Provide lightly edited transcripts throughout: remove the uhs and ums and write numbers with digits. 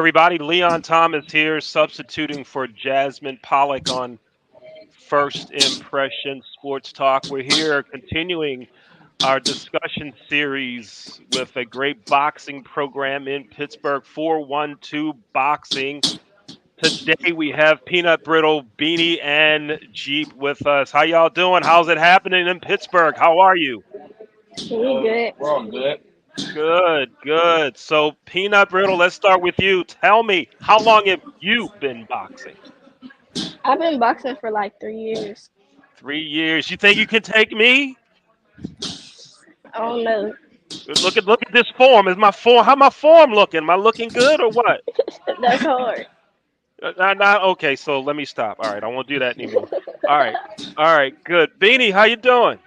everybody. Leon Thomas here, substituting for Jasmine Pollock on First Impression Sports Talk. We're here continuing our discussion series with a great boxing program in Pittsburgh, 412 Boxing. Today we have Peanut Brittle, Beanie, and Jeep with us. How y'all doing? How's it happening in Pittsburgh? How are you? We good. We're all good. Good, good. So, Peanut Brittle, let's start with you. Tell me, how long have you been boxing? I've been boxing for like 3 years. 3 years. You think you can take me? I don't know. Look at this form. Is my form? How my form looking? Am I looking good or what? That's hard. Not okay. So let me stop. All right, I won't do that anymore. All right, good. Beanie, how you doing?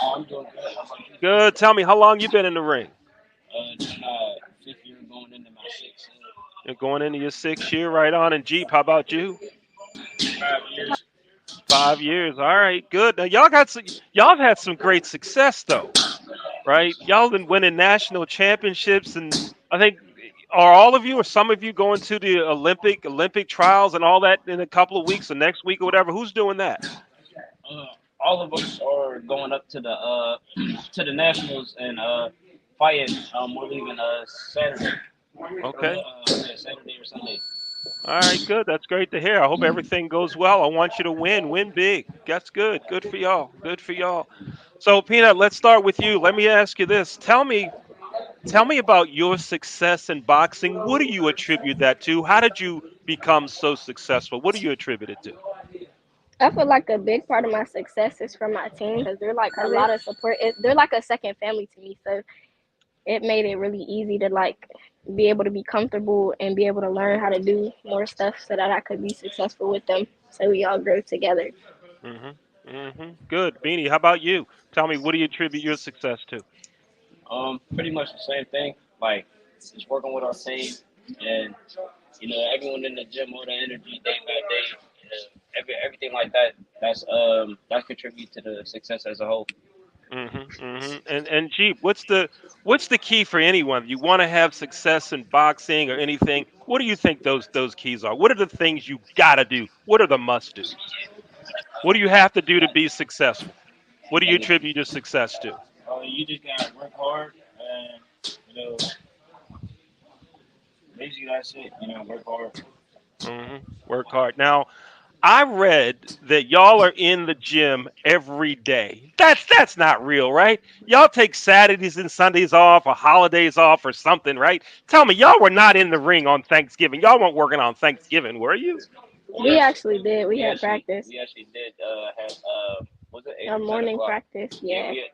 I'm doing good. How about you? Good. Tell me, how long you been in the ring? This fifth year going into my sixth. You're going into your 6 year, right on. And Jeep, how about you? 5 years. 5 years. All right, good. Now y'all have had some great success though, right? Y'all been winning national championships, and I think are all of you or some of you going to the Olympic trials and all that in a couple of weeks or next week or whatever. Who's doing that? Uh, all of us are going up to the to the nationals and fighting. We're leaving Saturday. Okay. Yeah, Saturday or Sunday. All right, good. That's great to hear. I hope everything goes well. I want you to win big. That's good. Good for y'all. Good for y'all. So, Peanut, let's start with you. Let me ask you this. Tell me about your success in boxing. What do you attribute that to? How did you become so successful? What do you attribute it to? I feel like a big part of my success is from my team because they're like a lot of support. They're like a second family to me. So it made it really easy to like be able to be comfortable and be able to learn how to do more stuff so that I could be successful with them. So we all grow together. Good. Beanie, how about you? Tell me, what do you attribute your success to? Pretty much the same thing. Like just working with our team and everyone in the gym, all the energy day by day. Everything like that. That contribute to the success as a whole. And Jeep, what's the key for anyone? You want to have success in boxing or anything? What do you think those keys are? What are the things you gotta do? What are the must dos? What do you have to do to be successful? What do you attribute your success to? You just gotta work hard and basically that's it. Work hard. Work hard. Now, I read that y'all are in the gym every day. That's not real, right? Y'all take Saturdays and Sundays off or holidays off or something, right? Tell me, y'all were not in the ring on Thanksgiving. Y'all weren't working on Thanksgiving, were you? We actually did. We had practice. We actually did have was it eight A or 10 morning o'clock? practice. Yeah, Yeah.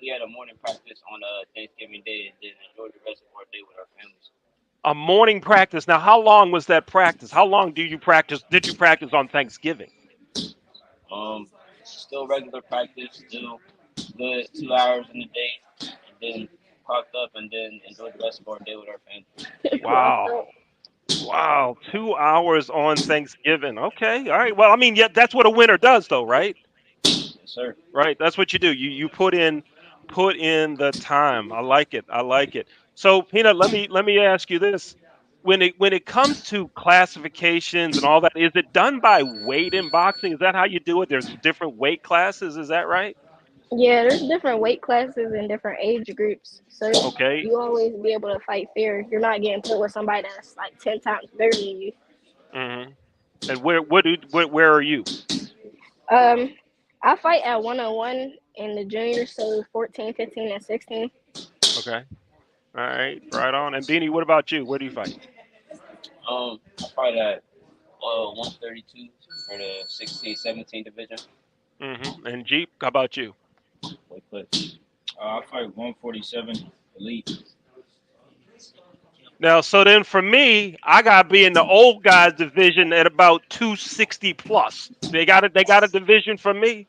we had a morning practice on Thanksgiving Day and then enjoyed the rest of our day with our families. A morning practice. Now, how long was that practice? How long do you practice? Did you practice on Thanksgiving? Still regular practice, still good 2 hours in the day, and then clocked up and then enjoyed the rest of our day with our family. Wow. Wow. 2 hours on Thanksgiving. Okay. All right. Well, I mean, yeah, that's what a winner does, though, right? Yes, sir. Right. That's what you do. You put in the time. I like it. I like it. So, Peanut, let me ask you this. When it comes to classifications and all that, is it done by weight in boxing? Is that how you do it? There's different weight classes. Is that right? Yeah, there's different weight classes and different age groups. So Okay. you always be able to fight fair. You're not getting put with somebody that's like 10 times bigger than you. hmm And where are you? Um, I fight at 101 in the juniors, so 14, 15, and 16. Okay. All right. Right on. And Beanie, what about you? Where do you fight? I fight at 132 for the 16, 17 division. And Jeep, how about you? Weight class. I fight 147 elite. Now, so then for me, I gotta be in the old guys division at about 260 plus. They got a division for me.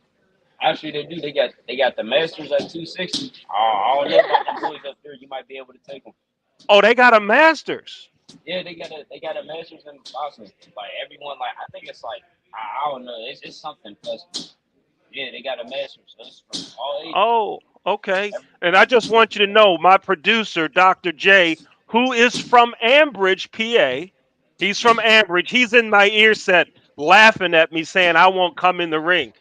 Actually, they do. They got the masters at 260. I don't know about the boys up there. You might be able to take them. Oh, they got a masters. Yeah, they got a masters in boxing. Like everyone, like I think it's like I don't know. It's something plus. Yeah, they got a masters. So it's from all ages. Oh, okay. And I just want you to know, my producer, Dr. J, who is from Ambridge, PA. He's from Ambridge. He's in my ear set laughing at me saying I won't come in the ring.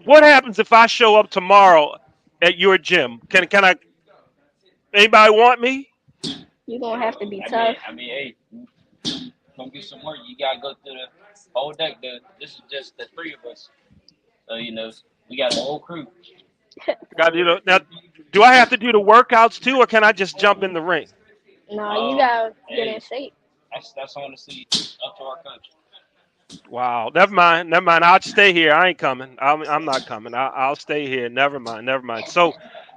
What happens if I show up tomorrow at your gym? Can I anybody want me? You gonna have to be I tough. mean, hey, gonna get some work. You gotta go through the whole deck. This is just the three of us. So we got the whole crew. Got now. Do I have to do the workouts too, or can I just jump in the ring? No, you gotta get in Hey, shape. that's honestly up to our coach. Wow. Never mind. Never mind. I'll stay here. I ain't coming. I'm not coming. I'll stay here. Never mind. Never mind. So,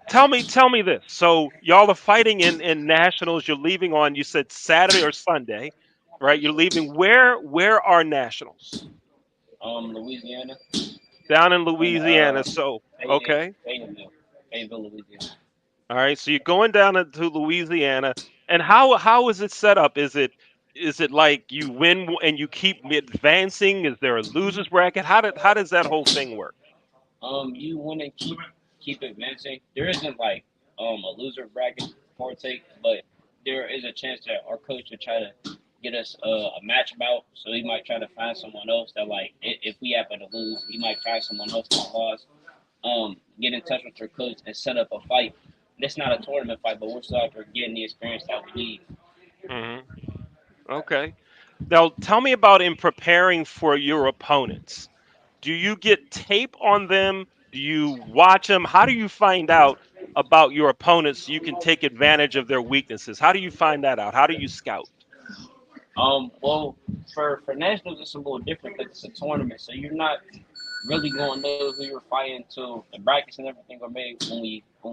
tell me this. So y'all are fighting in nationals. You're leaving on. You said Saturday or Sunday, right? You're leaving. Where are nationals? Louisiana Down in and Louisiana. So okay. Fayetteville, Louisiana. All right. So you're going down into Louisiana, and how is it set up? Is it like you win and you keep advancing? Is there a losers bracket? How does that whole thing work? You want to keep advancing. There isn't like a loser bracket for take, but there is a chance that our coach will try to get us a match bout. So he might try to find someone else that like if we happen to lose, he might find someone else that lost. Get in touch with your coach and set up a fight. It's not a tournament fight, but we're still out there getting the experience that we need. Hmm. Okay. Now tell me about in preparing for your opponents. Do you get tape on them? Do you watch them? How do you find out about your opponents so you can take advantage of their weaknesses? How do you find that out? How do you scout? Well, for nationals, it's a little different because it's a tournament, so you're not really gonna know who you're fighting until the brackets and everything are made when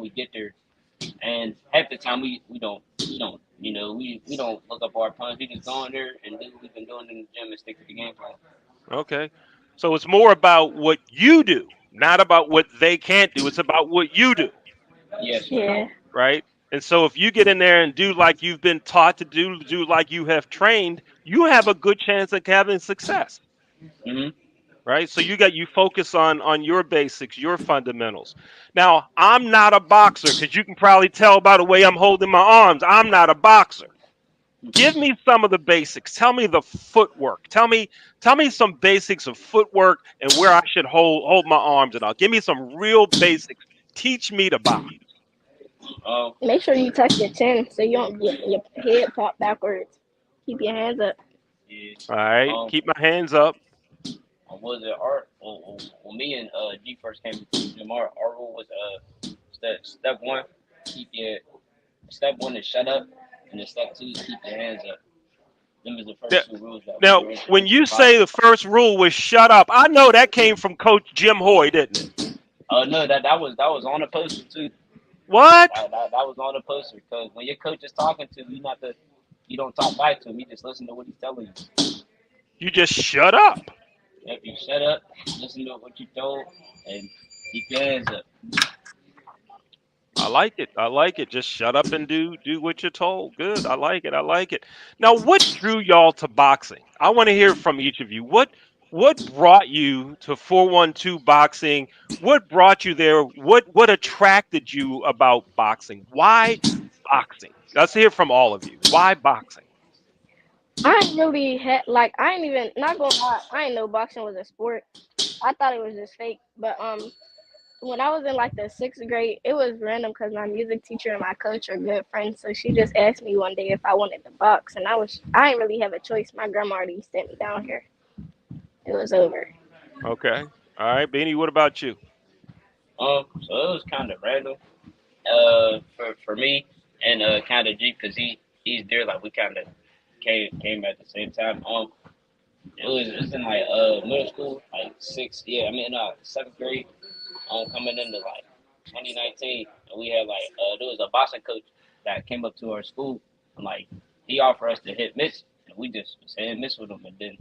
we get there. And half the time we don't look up our opponents. We just go in there and do what we've been doing in the gym and stick to the game plan. Okay. So it's more about what you do, not about what they can't do. It's about what you do, Yes, sir. Yeah. right? And so if you get in there and do like you've been taught to do like you have trained, you have a good chance of having success, Mhm. right? So you focus on your basics, your fundamentals. Now, I'm not a boxer because you can probably tell by the way I'm holding my arms. I'm not a boxer. Give me some of the basics. Tell me the footwork. Tell me some basics of footwork and where I should hold my arms and all. Give me some real basics. Teach me to box. Um, Make sure you tuck your chin so you don't get your head pop backwards. Keep your hands up. yeah. All right. Um, Keep my hands up. was it art? When me and G first came to the gym, our rule was step one, keep your step one is shut up, and then step two, keep your hands up. Them is the Th- first two rules that Now, were when introduced you in say boxing. the first rule was shut up, I know that came from Coach Jim Hoy, didn't it? No, that was on the poster too. What? That was on the poster because when your coach is talking to you, you don't talk back to him. You just listen to what he's telling you. You just shut up. If you shut up, listen to what you told, and keep your hands up. I like it. I like it. Just shut up and do what you're told. Good. I like it. I like it. Now, what drew y'all to boxing? I want to hear from each of you. What brought you to 412 boxing? What brought you there? What attracted you about boxing? Why boxing? Let's hear from all of you. Why boxing? I ain't really had like I ain't even not gonna lie. I ain't know boxing was a sport. I thought it was just fake. But when I was in like the sixth grade, it was random because my music teacher and my coach are good friends. So she just asked me one day if I wanted to box, and I didn't really have a choice. My grandma already sent me down here. It was over. Okay. All right, Beanie, what about you? So it was kind of random, for me and kind of G because he's there like we kind of came at the same time. It was in like middle school, like sixth, yeah, I mean seventh grade. Coming into like 2019, and we had like there was a boxing coach that came up to our school and like he offered us to hit miss, and we just was hitting miss with him, and then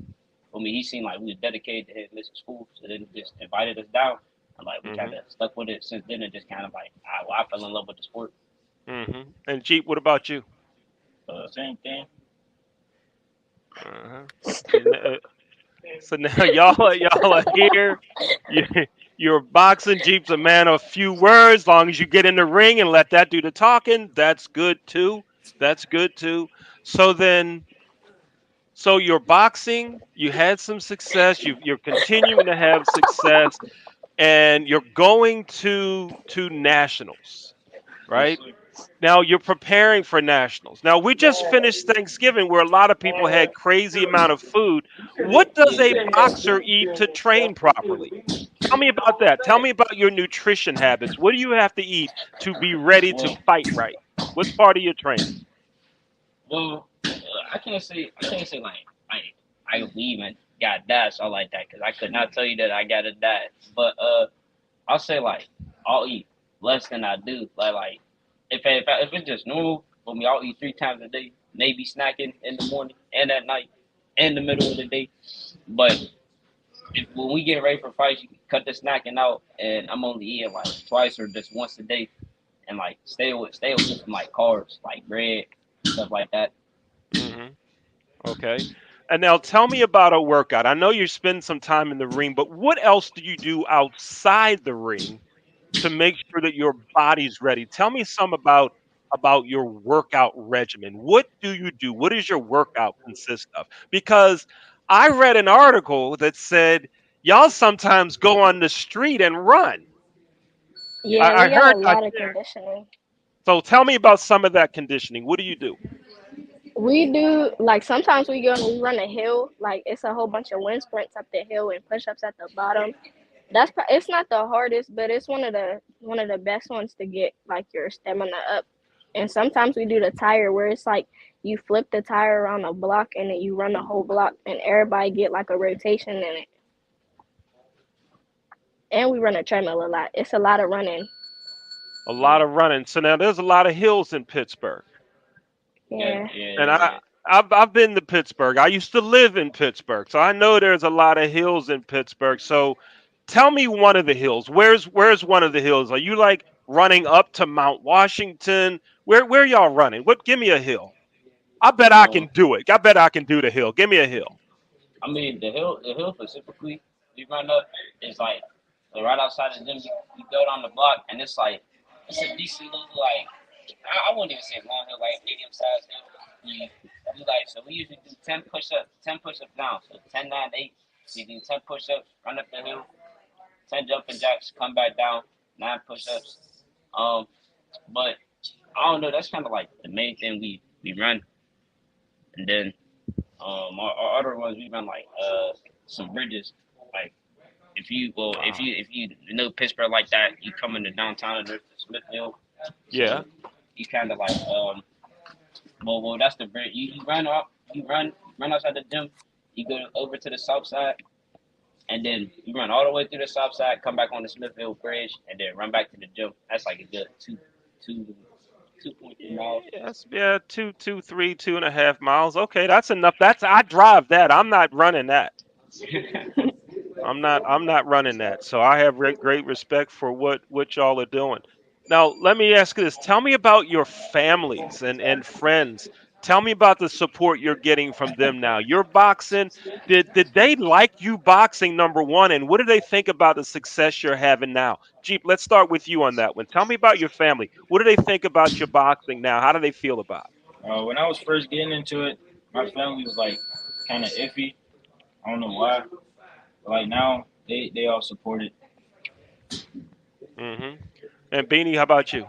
for me he seemed like we was dedicated to hit miss in school, so then he just invited us down, and like we kind Mhm. of stuck with it since then, and just kind of like I fell in love with the sport. Mhm. And Jeep, what about you? Same thing. Uh-huh. And, so now y'all are here. You, you're boxing. Jeep's a man of few words. Long as you get in the ring and let that do the talking, that's good too. That's good too. So then, So you're boxing, you had some success, you're continuing to have success, and you're going to nationals, Yes, right? sir. Now you're preparing for nationals. Now we just finished Thanksgiving where a lot of people had crazy amount of food. What does a boxer eat to train properly? Tell me about that. Tell me about your nutrition habits. What do you have to eat to be ready to Well, fight right? What's part of your training? I can't say like I leave and got that or like that because I could not tell you that I got a that. But I'll say like I'll eat less than I do. If it's just normal for me, I'll eat 3 times a day. Maybe snacking in the morning and at night, and the middle of the day. But if when we get ready for fights, you can cut the snacking out, and I'm only eating like twice or just once a day, and like stay away from like carbs, like bread, stuff like that. Hmm. Okay. And now tell me about a workout. I know you spend some time in the ring, but what else do you do outside the ring to make sure that your body's ready? Tell me some about your workout regimen. What do you do? What does your workout consist of? Because I read an article that said y'all sometimes go on the street and run. Yeah, I we got heard a I lot of conditioning. so tell me about some of that conditioning. What do you do? We do like sometimes we go and we run a hill. Like it's a whole bunch of wind sprints up the hill and push ups at the bottom. It's not the hardest, but it's one of the best ones to get like your stamina up. And sometimes we do the tire where it's like you flip the tire around a block and then you run the whole block and everybody get like a rotation in it. And we run a treadmill a lot. It's a lot of running. A Yeah, lot of running. So now there's a lot of hills in Pittsburgh. yeah, Yeah. yeah, And yeah. I've been to Pittsburgh. I used to live in Pittsburgh, so I know there's a lot of hills in Pittsburgh. So tell me one of the hills. Where's one of the hills? Are you like running up to Mount Washington? Where y'all running? What? Give me a hill. I bet I Um, can do it. I bet I can do the hill. Give me a hill. I mean the hill specifically we run up is like right outside the gym. You go down the block and it's a decent little like I wouldn't even say long hill, like medium sized hill. You do like so we usually do 10 push ups down. So 10, 9, 8. You do 10 push ups, run up the hill, 10 jumping jacks, come back down, 9 push ups. Um, but I don't know. That's kind of like the main thing we run, and then our other ones we run like some bridges. Like if you know Pittsburgh like that, you come into downtown and there's the Smithfield. Yeah. So you kind of like well that's the bridge. You run up, you run outside the gym. You go over to the south side, and then you run all the way through the south side, come back on the Smithfield Bridge, and then run back to the gym. That's like a good two 2.3 miles. Yes, yeah, 2, 3, 2.5 miles. Okay, that's enough. That's I drive that. I'm not running that. I'm not running that. So I have great respect for what y'all are doing. Now, let me ask you this. Tell me about your families and friends. Tell me about the support you're getting from them now. You're boxing. Did they like you boxing, number one? And what do they think about the success you're having now? Jeep, let's start with you on that one. Tell me about your family. What do they think about your boxing now? How do they feel about When I was first getting into it, my family was like kind of iffy. I don't know why. But like now, they all support it. it? Mm-hmm. And Beanie, how about you?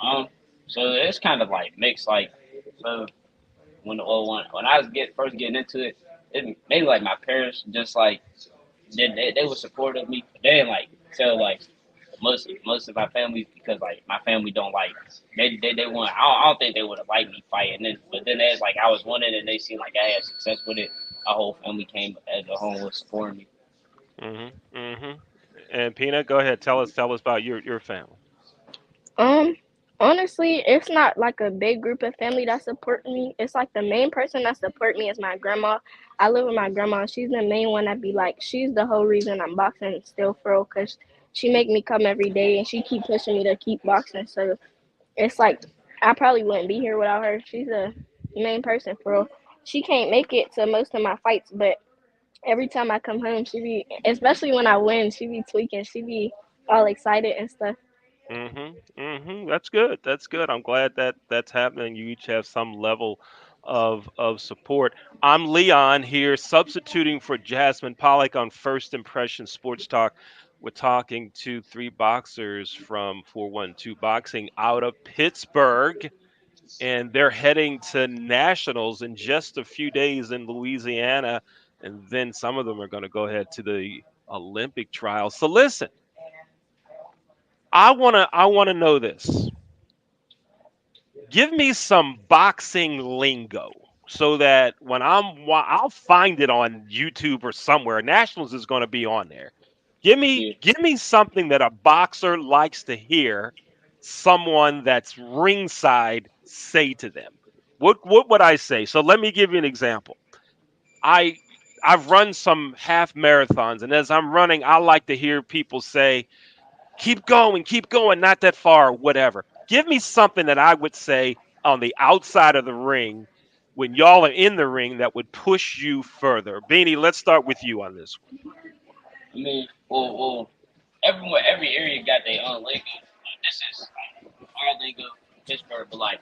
um, so it's kind of like mixed. Like so when I was first getting into it, it maybe like my parents just like they were supportive of me. But they didn't like tell like most of my family because like my family don't like they want I don't think they would have liked me fighting then but then as like I was winning and they seen like I had success with it, our whole family came as a whole was supporting me. Mm-hmm. Mm-hmm. And Peanut, go ahead. Tell us about your family. Um, Honestly, it's not like a big group of family that support me. It's like the main person that support me is my grandma. I live with my grandma. She's the main one that be like, she's the whole reason I'm boxing still for real, cause she make me come every day and she keep pushing me to keep boxing. So it's like I probably wouldn't be here without her. She's a main person for real. She can't make it to most of my fights, but every time I come home, she be, especially when I win, she be tweaking. She be all excited and stuff. Mm-hmm. Mm-hmm. That's good. That's good. I'm glad that that's happening. You each have some level of support. I'm Leon here, substituting for Jasmine Pollock on First Impression Sports Talk. We're talking to three boxers from 412 Boxing out of Pittsburgh, and they're heading to nationals in just a few days in Louisiana, and then some of them are going to go ahead to the Olympic trials. So listen, I want to know this. Give me some boxing lingo so that when I'll find it on YouTube or somewhere. Nationals is going to be on there. Yeah. Give me something that a boxer likes to hear someone that's ringside say to them. What would I say? So let me give you an example. I I've run some half marathons, and as I'm running, I like to hear people say, keep going, not that far, whatever. Give me something that I would say on the outside of the ring when y'all are in the ring that would push you further. Beanie, let's start with you on this I mean, well, everyone, every area got their own lingo. Like, this is like our lingo, Pittsburgh, but like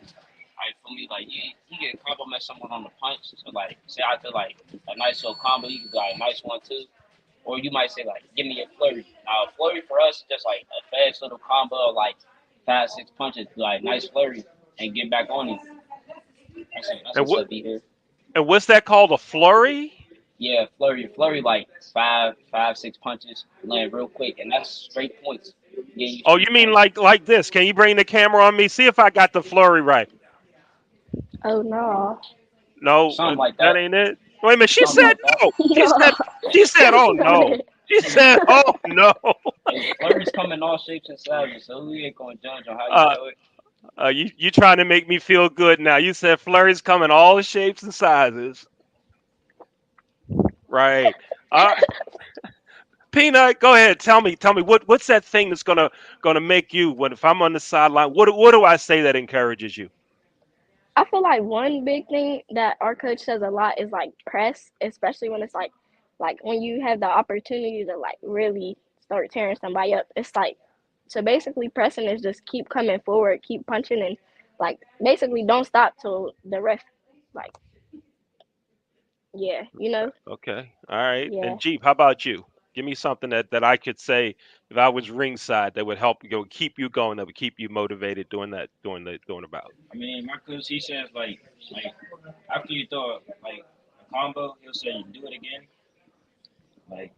for me, like you can compliment someone on the punch. So like, say I feel like a nice little combo, you can go like nice 1-2, or you might say like, give me a flurry. Now, a flurry for us is just like a fast little combo, of, like 5, 6 punches, like nice flurry, and get back on him. That's one. what's up here. And what's that called? A flurry? Yeah, flurry, like 5, 5, 6 punches, land real quick, and that's straight points. Yeah, you Oh, you straight mean points. like this? Can you bring the camera on me? See if I got the flurry right. Oh no. No, Something like that that. ain't it. Wait a minute. She Something said like that. no. No, She said that's oh not no. it. She said oh no. Hey, flurries come in all shapes and sizes, so we ain't gonna judge on how you Uh, do it. you trying to make me feel good now? You said flurries come in all shapes and sizes, right? Uh, Peanut, go ahead. Tell me what's that thing that's gonna make you when if I'm on the sideline? What do I say that encourages you? I feel like one big thing that our coach says a lot is like press, especially when it's like when you have the opportunity to like really start tearing somebody up. It's like so basically pressing is just keep coming forward, keep punching and like basically don't stop till the ref like yeah, you know? Okay, all right. Yeah. And Jeep, how about you? Give me something that I could say if I was ringside that would help you, keep you going, that would keep you motivated doing that, doing about. I mean, my coach he says like after you throw like a combo, he'll say do it again. Like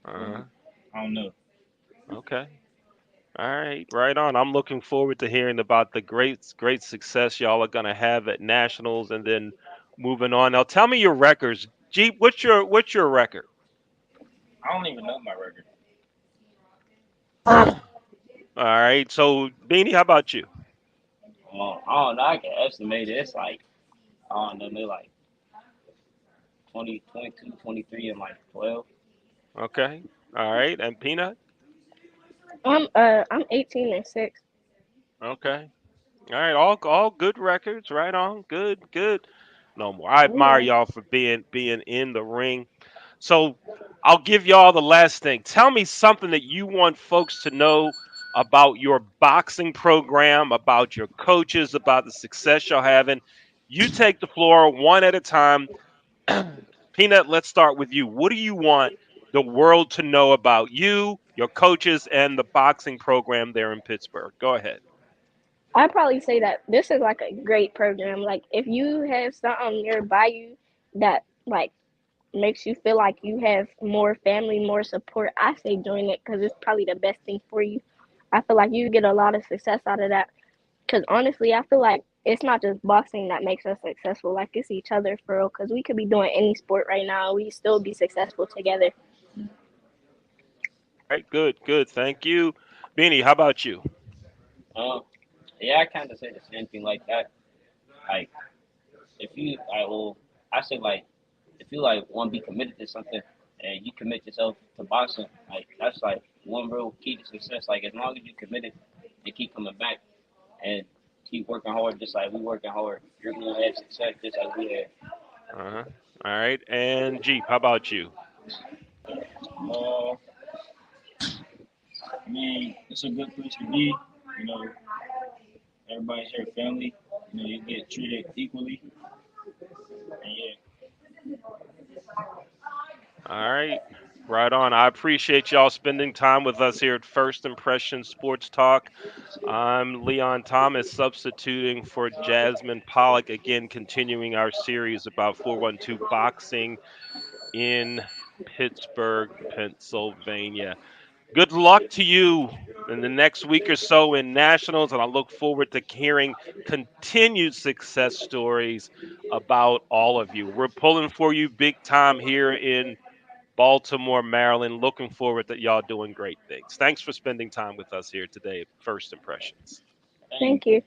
Uh-huh. well, I don't know. Okay. All right, right on. I'm looking forward to hearing about the great success y'all are gonna have at nationals, and then moving on. Now, tell me your records. Jeep, what's your record? I don't even know my record. All right. So, Beanie, how about you? I don't know. I can estimate it. It's like I don't know, maybe like 20, 22, 23, and like 12. Okay. All right. And Peanut? I'm 18 and 6. Okay. All right. All good records. Right on. Good. Good. No more. I admire Yeah. y'all for being in the ring. So I'll give y'all the last thing. Tell me something that you want folks to know about your boxing program, about your coaches, about the success you're having. You take the floor one at a time. Peanut, let's start with you. What do you want the world to know about you, your coaches, and the boxing program there in Pittsburgh? Go ahead. I'd probably say that this is like a great program. Like if you have something nearby you that like makes you feel like you have more family, more support, I say join it because it's probably the best thing for you. I feel like you get a lot of success out of that. Because honestly, I feel like it's not just boxing that makes us successful. Like it's each other for real. Because we could be doing any sport right now, we still be successful together. All right, good, good. Thank you. Beanie, how about you? Um, yeah, I kind of say the same thing like that. Like if you, I say like if you like want to be committed to something and you commit yourself to boxing, like that's like one real key to success. Like as long as you committed and keep coming back and keep working hard, just like we working hard, you're gonna have success just like we had. Uh-huh. All right. And Jeep, how about you? Uh, I mean, it's a good place to be. You know, everybody's here, family. You know, you get treated equally. And yeah, All right. Right on. I appreciate y'all spending time with us here at First Impression Sports Talk. I'm Leon Thomas, substituting for Jasmine Pollock, again, continuing our series about 412 boxing in Pittsburgh, Pennsylvania. Good luck to you in the next week or so in nationals, and I look forward to hearing continued success stories about all of you. We're pulling for you big time here in Baltimore, Maryland. Looking forward that y'all doing great things. Thanks for spending time with us here today at First Impressions. thank you. Thank you.